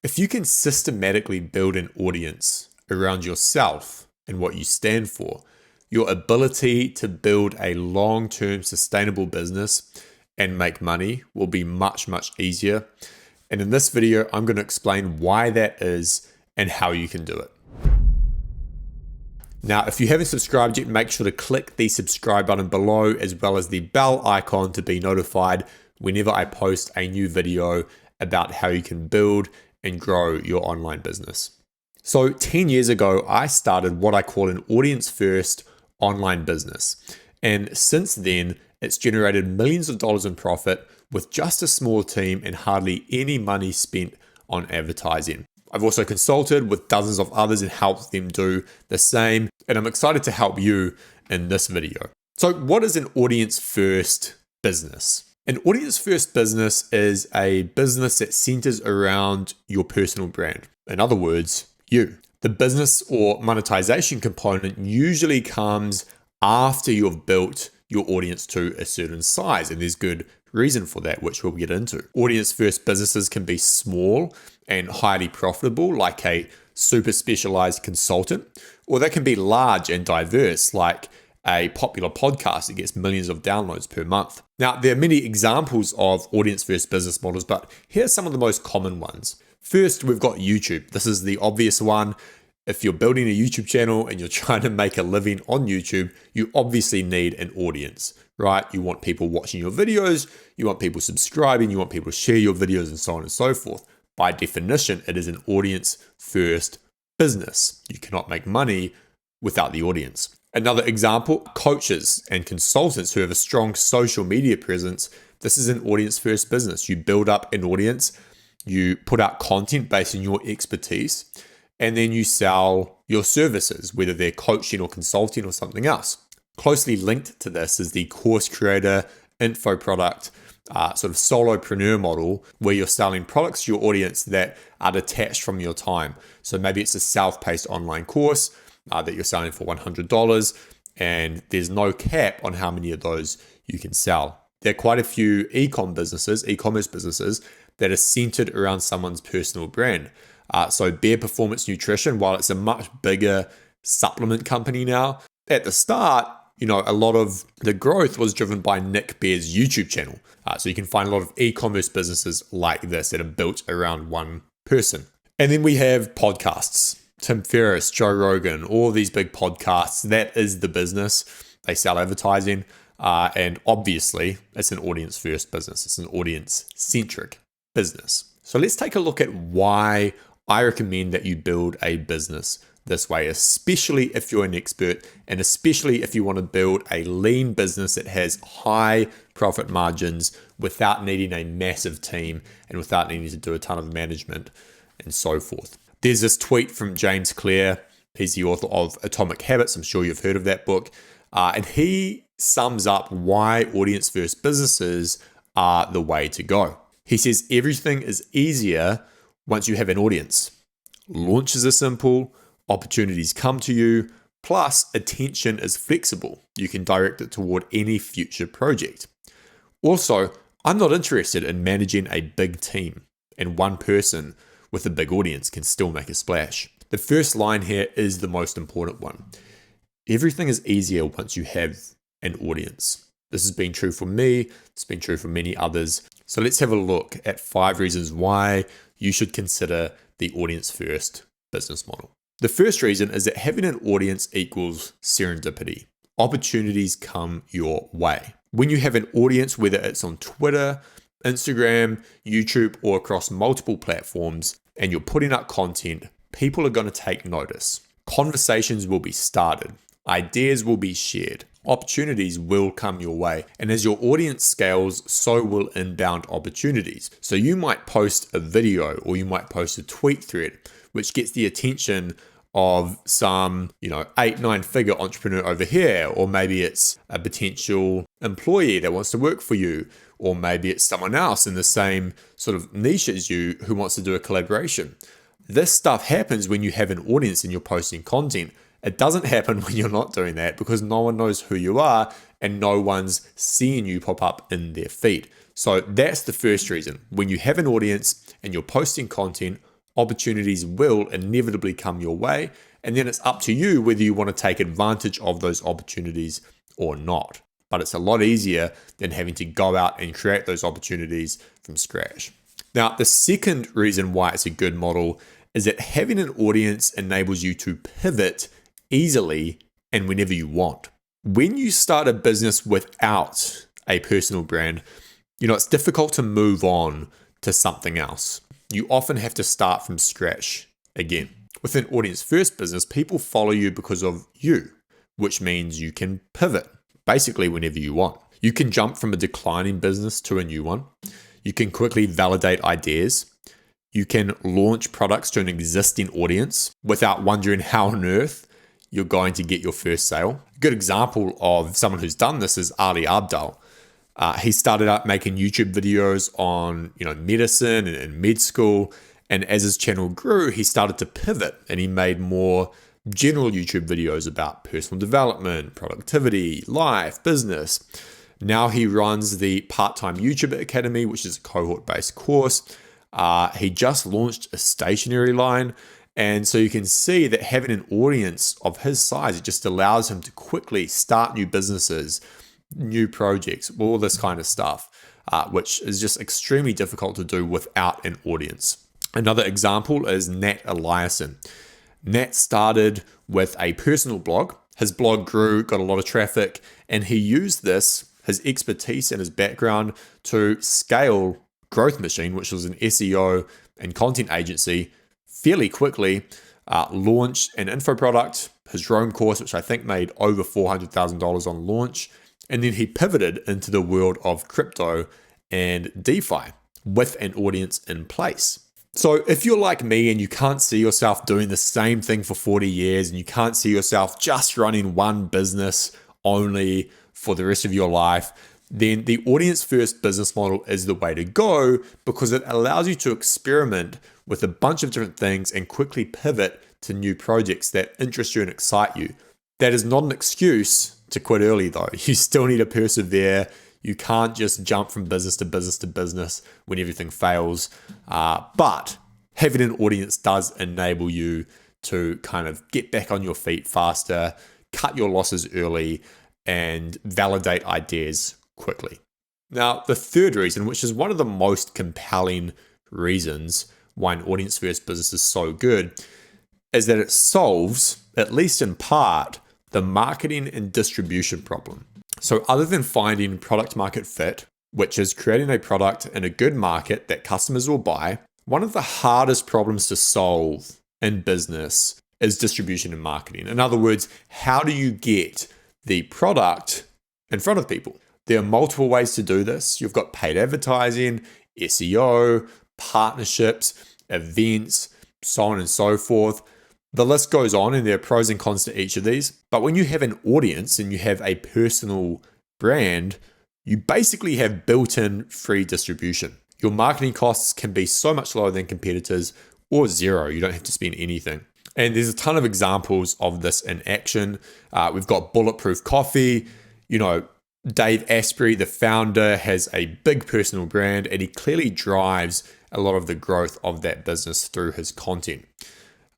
If you can systematically build an audience around yourself and what you stand for, your ability to build a long-term sustainable business and make money will be much, much easier. And in this video, I'm going to explain why that is and how you can do it. Now, if you haven't subscribed yet, make sure to click the subscribe button below as well as the bell icon to be notified whenever I post a new video about how you can build and grow your online business. So 10 years ago, I started what I call an audience first online business. And since then, it's generated millions of dollars in profit with just a small team and hardly any money spent on advertising. I've also consulted with dozens of others and helped them do the same. And I'm excited to help you in this video. So what is an audience first business? An audience first business is a business that centers around your personal brand. In other words, you. The business or monetization component usually comes after you've built your audience to a certain size, and there's good reason for that, which we'll get into. Audience first businesses can be small and highly profitable, like a super specialized consultant, or they can be large and diverse, like a popular podcast that gets millions of downloads per month. Now, there are many examples of audience first business models, but here are some of the most common ones. First, we've got YouTube. This is the obvious one. If you're building a YouTube channel and you're trying to make a living on YouTube, you obviously need an audience, right? You want people watching your videos, you want people subscribing, you want people to share your videos and so on and so forth. By definition, it is an audience first business. You cannot make money without the audience. Another example, coaches and consultants who have a strong social media presence. This is an audience first business. You build up an audience, you put out content based on your expertise, and then you sell your services, whether they're coaching or consulting or something else. Closely linked to this is the course creator, info product, sort of solopreneur model where you're selling products to your audience that are detached from your time. So maybe it's a self-paced online course that you're selling for $100 and there's no cap on how many of those you can sell. There are quite a few e-commerce businesses that are centered around someone's personal brand. So Bare Performance Nutrition, while it's a much bigger supplement company now, at the start, a lot of the growth was driven by Nick Bare's YouTube channel. So you can find a lot of e-commerce businesses like this that are built around one person. And then we have podcasts. Tim Ferriss, Joe Rogan, all these big podcasts, that is the business. They sell advertising. And obviously, it's an audience first business. It's an audience centric business. So let's take a look at why I recommend that you build a business this way, especially if you're an expert and especially if you want to build a lean business that has high profit margins without needing a massive team and without needing to do a ton of management and so forth. There's this tweet from James Clear. He's the author of Atomic Habits. I'm sure you've heard of that book. And he sums up why audience first businesses are the way to go. He says everything is easier once you have an audience. Launches are simple, opportunities come to you, plus attention is flexible. You can direct it toward any future project. Also, I'm not interested in managing a big team, and one person with a big audience can still make a splash. The first line here is the most important one. Everything is easier once you have an audience. This has been true for me, it's been true for many others. So let's have a look at 5 reasons why you should consider the audience first business model. The first reason is that having an audience equals serendipity. Opportunities come your way. When you have an audience, whether it's on Twitter, Instagram, YouTube, or across multiple platforms, and you're putting up content, people are going to take notice. Conversations will be started. Ideas will be shared. Opportunities will come your way. And as your audience scales, so will inbound opportunities. So you might post a video or you might post a tweet thread, which gets the attention of some, 8-9 figure entrepreneur over here, or maybe it's a potential employee that wants to work for you, or maybe it's someone else in the same sort of niche as you who wants to do a collaboration. This stuff happens when you have an audience and you're posting content. It doesn't happen when you're not doing that because no one knows who you are and no one's seeing you pop up in their feed. So that's the first reason. When you have an audience and you're posting content, opportunities will inevitably come your way, and then it's up to you whether you want to take advantage of those opportunities or not. But it's a lot easier than having to go out and create those opportunities from scratch. Now, the second reason why it's a good model is that having an audience enables you to pivot easily and whenever you want. When you start a business without a personal brand, it's difficult to move on to something else. You often have to start from scratch again. With an audience-first business, people follow you because of you, which means you can pivot basically whenever you want. You can jump from a declining business to a new one. You can quickly validate ideas. You can launch products to an existing audience without wondering how on earth you're going to get your first sale. A good example of someone who's done this is Ali Abdaal. He started out making YouTube videos on, medicine and med school. And as his channel grew, he started to pivot and he made more general YouTube videos about personal development, productivity, life, business. Now he runs the Part-Time YouTuber Academy, which is a cohort-based course. He just launched a stationery line. And so you can see that having an audience of his size, it just allows him to quickly start new businesses, new projects, all this kind of stuff, which is just extremely difficult to do without an audience. Another example is Nat Eliason. Nat started with a personal blog. His blog grew, got a lot of traffic, and he used this, his expertise and his background, to scale Growth Machine, which was an SEO and content agency, fairly quickly, launch an info product, his drone course, which I think made over $400,000 on launch. And then he pivoted into the world of crypto and DeFi with an audience in place. So if you're like me and you can't see yourself doing the same thing for 40 years and you can't see yourself just running one business only for the rest of your life, then the audience-first business model is the way to go because it allows you to experiment with a bunch of different things and quickly pivot to new projects that interest you and excite you. That is not an excuse to quit early though. You still need to persevere. You can't just jump from business to business to business when everything fails. But having an audience does enable you to kind of get back on your feet faster, cut your losses early, and validate ideas quickly. Now, the third reason, which is one of the most compelling reasons why an audience-first business is so good, is that it solves, at least in part, the marketing and distribution problem. So other than finding product market fit, which is creating a product in a good market that customers will buy, one of the hardest problems to solve in business is distribution and marketing. In other words, how do you get the product in front of people? There are multiple ways to do this. You've got paid advertising, SEO, partnerships, events, so on and so forth. The list goes on and there are pros and cons to each of these. But when you have an audience and you have a personal brand, you basically have built-in free distribution. Your marketing costs can be so much lower than competitors or zero. You don't have to spend anything. And there's a ton of examples of this in action. We've got Bulletproof Coffee. Dave Asprey, the founder, has a big personal brand and he clearly drives a lot of the growth of that business through his content.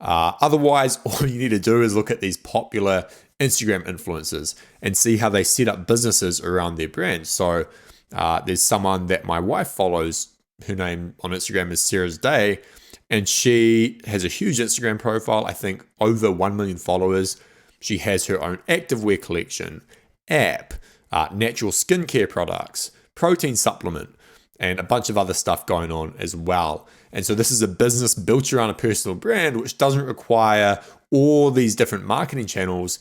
Otherwise, all you need to do is look at these popular Instagram influencers and see how they set up businesses around their brand. So there's someone that my wife follows, her name on Instagram is Sarah's Day, and she has a huge Instagram profile, I think over 1 million followers. She has her own activewear collection, app, natural skincare products, protein supplement, and a bunch of other stuff going on as well. And so this is a business built around a personal brand, which doesn't require all these different marketing channels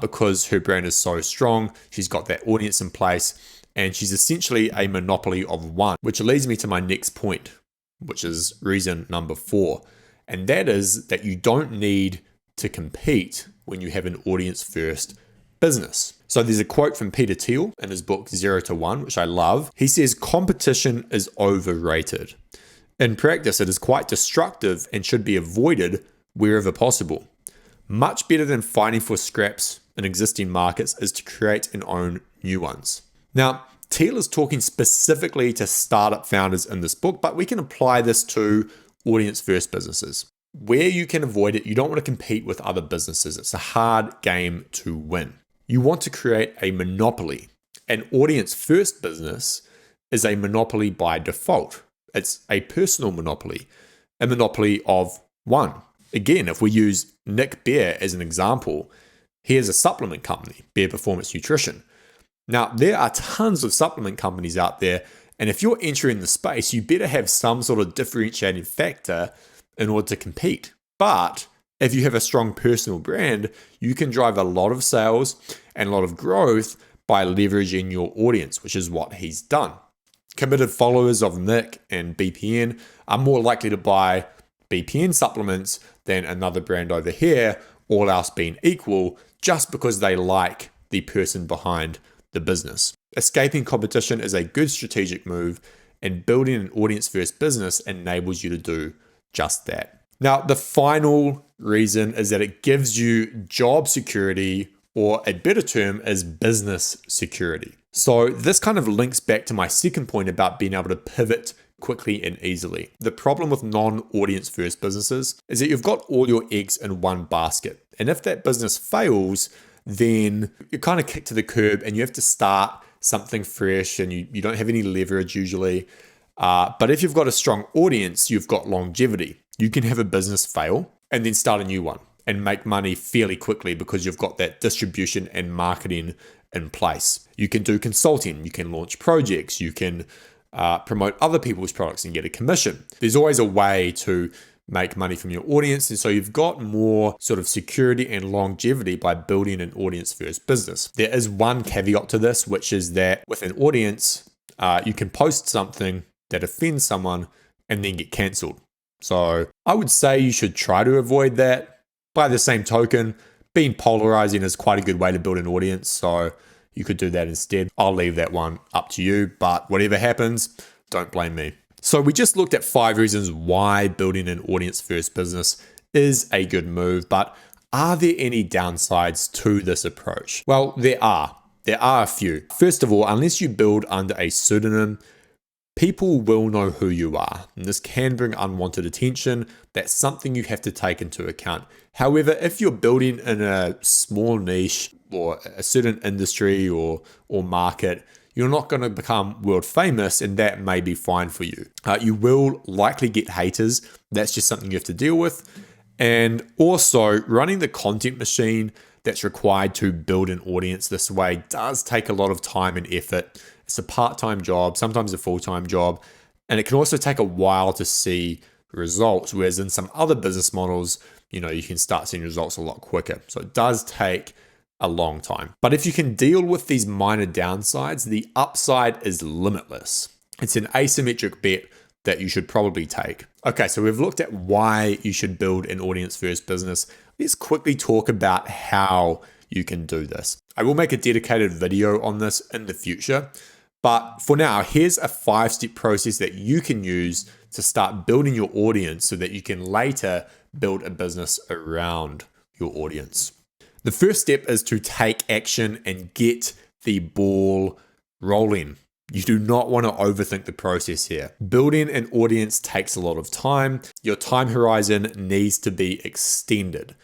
because her brand is so strong. She's got that audience in place and she's essentially a monopoly of one, which leads me to my next point, which is reason number 4. And that is that you don't need to compete when you have an audience first business. So there's a quote from Peter Thiel in his book 0 to 1, which I love. He says, competition is overrated. In practice, it is quite destructive and should be avoided wherever possible. Much better than fighting for scraps in existing markets is to create and own new ones. Now, Thiel is talking specifically to startup founders in this book, but we can apply this to audience first businesses. Where you can avoid it, you don't want to compete with other businesses. It's a hard game to win. You want to create a monopoly. An audience first business is a monopoly by default. It's a personal monopoly, a monopoly of one. Again, if we use Nick Bare as an example, he has a supplement company, Bare Performance Nutrition. Now, there are tons of supplement companies out there, and if you're entering the space, you better have some sort of differentiating factor in order to compete. But if you have a strong personal brand, you can drive a lot of sales and a lot of growth by leveraging your audience, which is what he's done. Committed followers of Nick and BPN are more likely to buy BPN supplements than another brand over here, all else being equal, just because they like the person behind the business. Escaping competition is a good strategic move, and building an audience first business enables you to do just that. Now, the final reason is that it gives you job security, or a better term is business security. So this kind of links back to my second point about being able to pivot quickly and easily. The problem with non-audience first businesses is that you've got all your eggs in one basket. And if that business fails, then you're kind of kicked to the curb and you have to start something fresh, and you don't have any leverage usually. But if you've got a strong audience, you've got longevity. You can have a business fail and then start a new one and make money fairly quickly because you've got that distribution and marketing in place. You can do consulting, you can launch projects, you can promote other people's products and get a commission. There's always a way to make money from your audience, and so you've got more sort of security and longevity by building an audience first business. There is one caveat to this, which is that with an audience, you can post something that offends someone and then get cancelled. So I would say you should try to avoid that. By the same token, being polarizing is quite a good way to build an audience, so you could do that instead. I'll leave that one up to you, but whatever happens, don't blame me. So we just looked at 5 reasons why building an audience first business is a good move, but are there any downsides to this approach? Well, there are. There are a few. First of all, unless you build under a pseudonym, people will know who you are, and this can bring unwanted attention. That's something you have to take into account. However, if you're building in a small niche or a certain industry or market, you're not going to become world famous, and that may be fine for you. You will likely get haters. That's just something you have to deal with. And also, running the content machine that's required to build an audience this way does take a lot of time and effort. It's a part-time job, sometimes a full-time job, and it can also take a while to see results, whereas in some other business models, you can start seeing results a lot quicker. So it does take a long time. But if you can deal with these minor downsides, the upside is limitless. It's an asymmetric bet that you should probably take. Okay, so we've looked at why you should build an audience first business. Let's quickly talk about how you can do this. I will make a dedicated video on this in the future, but for now, here's a 5-step process that you can use to start building your audience so that you can later build a business around your audience. The first step is to take action and get the ball rolling. You do not want to overthink the process here. Building an audience takes a lot of time. Your time horizon needs to be extended.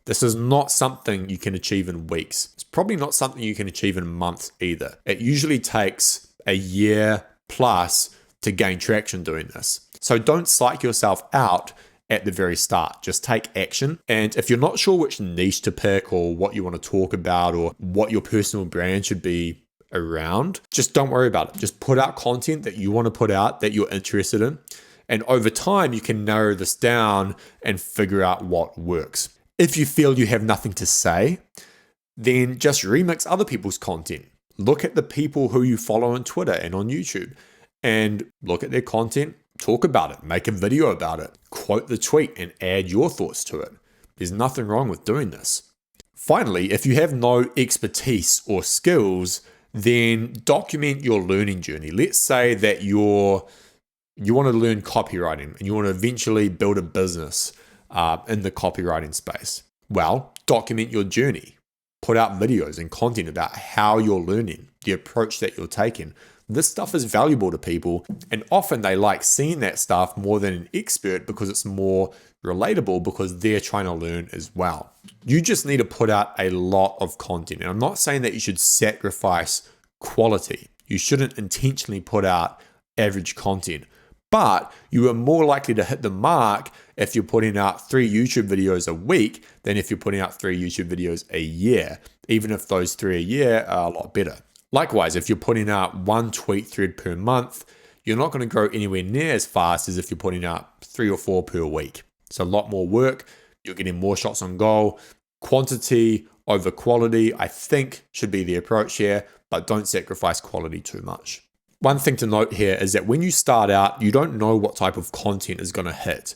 This is not something you can achieve in weeks. It's probably not something you can achieve in months either. It usually takes a year plus to gain traction doing this. So don't psych yourself out at the very start. Just take action. And if you're not sure which niche to pick or what you want to talk about or what your personal brand should be around, just don't worry about it. Just put out content that you want to put out, that you're interested in. And over time, you can narrow this down and figure out what works. If you feel you have nothing to say, then just remix other people's content. Look at the people who you follow on Twitter and on YouTube and look at their content, talk about it, make a video about it, quote the tweet and add your thoughts to it. There's nothing wrong with doing this. Finally, if you have no expertise or skills, then document your learning journey. Let's say that you want to learn copywriting and you want to eventually build a business in the copywriting space. Well, document your journey. Put out videos and content about how you're learning, the approach that you're taking, This stuff is valuable to people, and often they like seeing that stuff more than an expert because it's more relatable because they're trying to learn as well. You just need to put out a lot of content. And I'm not saying that you should sacrifice quality. You shouldn't intentionally put out average content, but you are more likely to hit the mark if you're putting out 3 YouTube videos a week than if you're putting out 3 YouTube videos a year, even if those 3 a year are a lot better. Likewise, if you're putting out 1 tweet thread per month, you're not going to grow anywhere near as fast as if you're putting out 3 or 4 per week. It's a lot more work. You're getting more shots on goal. Quantity over quality, I think, should be the approach here, but don't sacrifice quality too much. One thing to note here is that when you start out, you don't know what type of content is going to hit.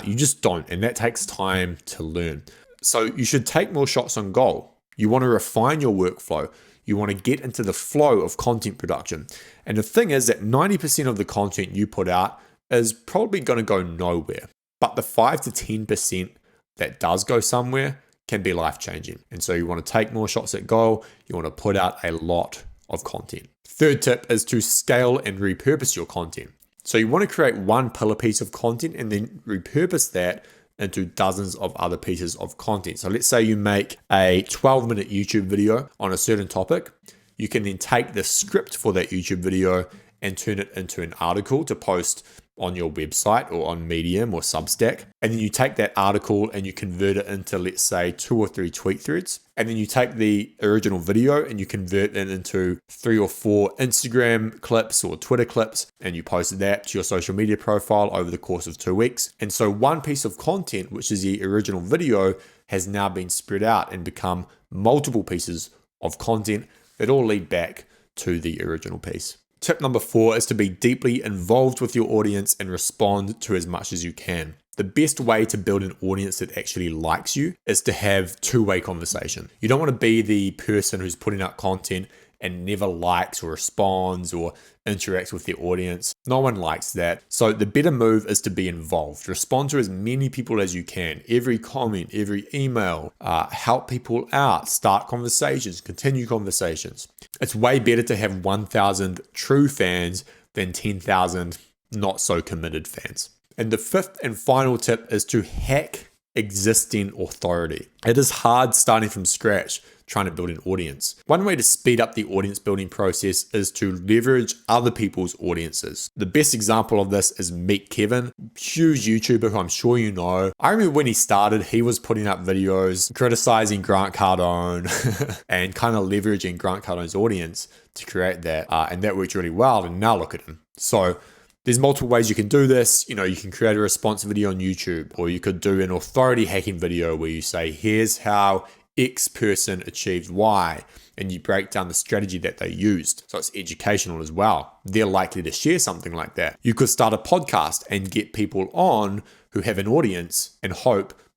You just don't, and that takes time to learn. So you should take more shots on goal. You want to refine your workflow. You want to get into the flow of content production. And the thing is that 90% of the content you put out is probably going to go nowhere. But the 5 to 10% that does go somewhere can be life-changing. And so you want to take more shots at goal. You want to put out a lot of content. Third tip is to scale and repurpose your content. So you want to create one pillar piece of content and then repurpose that into dozens of other pieces of content. So let's say you make a 12-minute YouTube video on a certain topic. You can then take the script for that YouTube video and turn it into an article to post on your website or on Medium or Substack. And then you take that article and you convert it into, let's say, 2 or 3 tweet threads. And then you take the original video and you convert it into 3 or 4 Instagram clips or Twitter clips, and you post that to your social media profile over the course of 2 weeks. And so one piece of content, which is the original video, has now been spread out and become multiple pieces of content that all lead back to the original piece. Tip number 4 is to be deeply involved with your audience and respond to as much as you can. The best way to build an audience that actually likes you is to have two-way conversation. You don't want to be the person who's putting out content and never likes or responds or interacts with the audience. No one likes that. So the better move is to be involved. Respond to as many people as you can. Every comment, every email, help people out, start conversations, continue conversations. It's way better to have 1,000 true fans than 10,000 not so committed fans. And the 5th and final tip is to hack existing authority. It is hard starting from scratch trying to build an audience. One way to speed up the audience building process is to leverage other people's audiences. The best example of this is Meet Kevin, huge YouTuber who I'm sure you know. I remember when he started, he was putting up videos criticizing Grant Cardone and kind of leveraging Grant Cardone's audience to create that. And that worked really well. And now look at him. So there's multiple ways you can do this. You know, you can create a response video on YouTube, or you could do an authority hacking video where you say, here's how X person achieved Y, and you break down the strategy that they used. So it's educational as well. They're likely to share something like that. You could start a podcast and get people on who have an audience and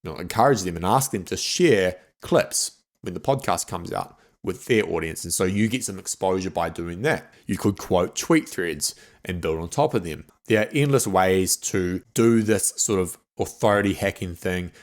encourage them and ask them to share clips when the podcast comes out with their audience. And so you get some exposure by doing that. You could quote tweet threads and build on top of them. There are endless ways to do this sort of authority hacking thing.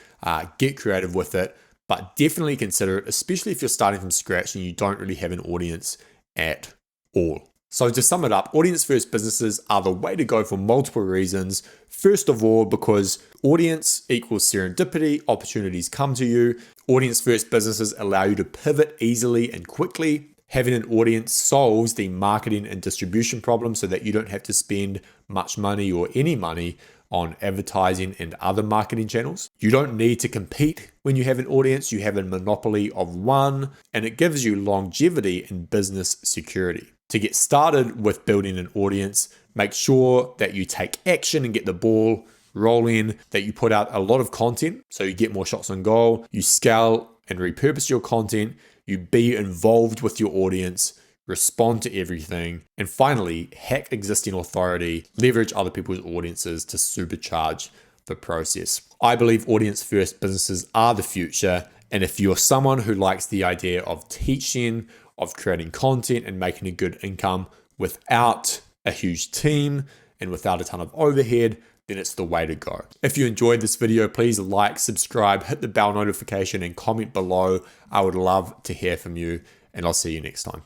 Get creative with it. But definitely consider it, especially if you're starting from scratch and you don't really have an audience at all. So to sum it up, audience-first businesses are the way to go for multiple reasons. First of all, because audience equals serendipity, opportunities come to you. Audience-first businesses allow you to pivot easily and quickly. Having an audience solves the marketing and distribution problem so that you don't have to spend much money or any money on advertising and other marketing channels. You don't need to compete when you have an audience. You have a monopoly of one, and it gives you longevity and business security. To get started with building an audience, make sure that you take action and get the ball rolling, that you put out a lot of content so you get more shots on goal, you scale and repurpose your content, you be involved with your audience, respond to everything, and finally, hack existing authority, leverage other people's audiences to supercharge the process. I believe audience-first businesses are the future, and if you're someone who likes the idea of teaching, of creating content and making a good income without a huge team and without a ton of overhead, then it's the way to go. If you enjoyed this video, please like, subscribe, hit the bell notification, and comment below. I would love to hear from you, and I'll see you next time.